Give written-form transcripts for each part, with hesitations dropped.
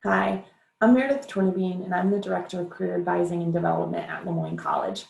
Hi, I'm Meredith Tornabene, and I'm the Director of Career Advising and Development at Moyne College.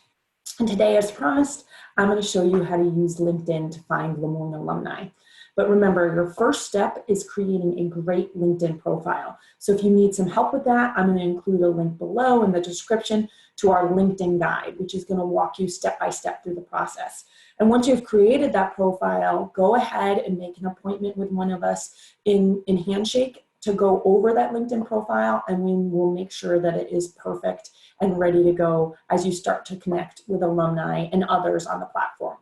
And today, as promised, I'm going to show you how to use LinkedIn to find Moyne alumni. But remember, your first step is creating a great LinkedIn profile. So if you need some help with that, I'm going to include a link below in the description to our LinkedIn guide, which is going to walk you step by step through the process. And once you've created that profile, go ahead and make an appointment with one of us in Handshake to go over that LinkedIn profile, and we will make sure that it is perfect and ready to go as you start to connect with alumni and others on the platform.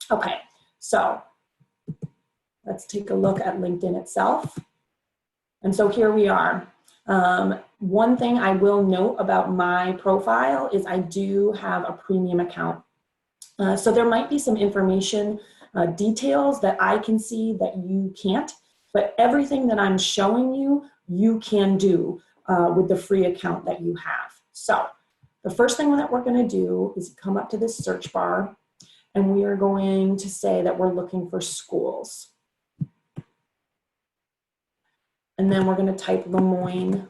Okay, so let's take a look at LinkedIn itself. And so here we are. One thing I will note about my profile is I do have a premium account. So there might be some information, details that I can see that you can't. But everything that I'm showing you, you can do with the free account that you have. So the first thing that we're going to do is come up to this search bar, and we are going to say that we're looking for schools. And then we're going to type Moyne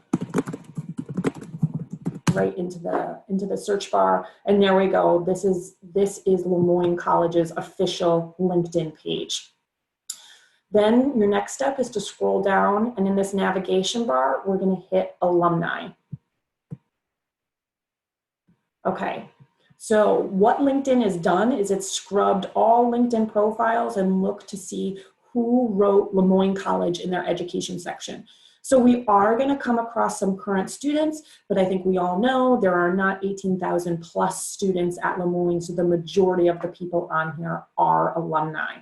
right into the search bar, and there we go. This is Moyne College's official LinkedIn page. Then your next step is to scroll down, and in this navigation bar, we're going to hit alumni. Okay, so what LinkedIn has done is it's scrubbed all LinkedIn profiles and looked to see who wrote Moyne College in their education section. So we are going to come across some current students, but I think we all know there are not 18,000 plus students at Moyne, so the majority of the people on here are alumni.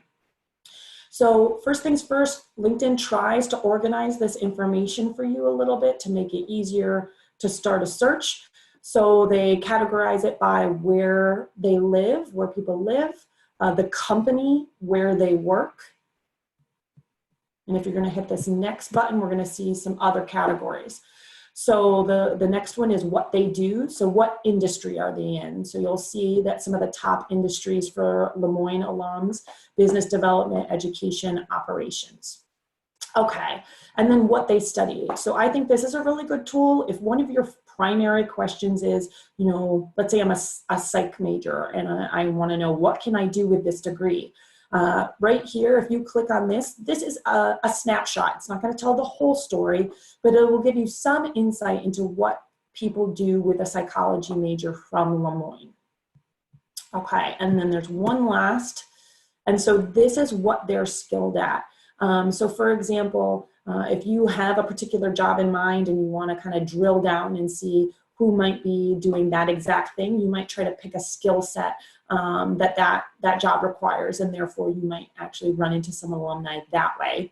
So first things first, LinkedIn tries to organize this information for you a little bit to make it easier to start a search. So they categorize it by where they live, where people live, the company where they work. And if you're going to hit this next button, we're going to see some other categories. So the next one is what they do. So what industry are they in? So you'll see that some of the top industries for Moyne alums: business development, education, operations. Okay, and then what they study. So I think this is a really good tool. If one of your primary questions is, let's say I'm a psych major and I want to know what can I do with this degree. Right here, if you click on this is a snapshot. It's not going to tell the whole story, but it will give you some insight into what people do with a psychology major from Moyne. Okay, and then there's one last, and so this is what they're skilled at. So for example, if you have a particular job in mind and you want to kind of drill down and see who might be doing that exact thing, you might try to pick a skill set that job requires, and therefore you might actually run into some alumni that way.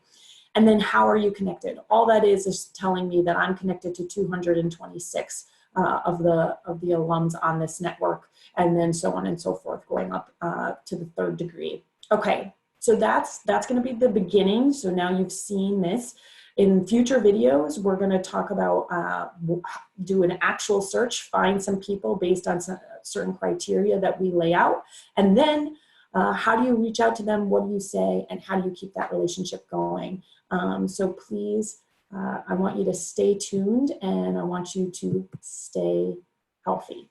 And then how are you connected? All that is telling me that I'm connected to 226 of the alums on this network, and then so on and so forth, going up to the third degree. Okay, so that's going to be the beginning. So now you've seen this. In future videos, we're going to talk about do an actual search, find some people based on some certain criteria that we lay out, and then how do you reach out to them, what do you say, and how do you keep that relationship going. So please, I want you to stay tuned, and I want you to stay healthy.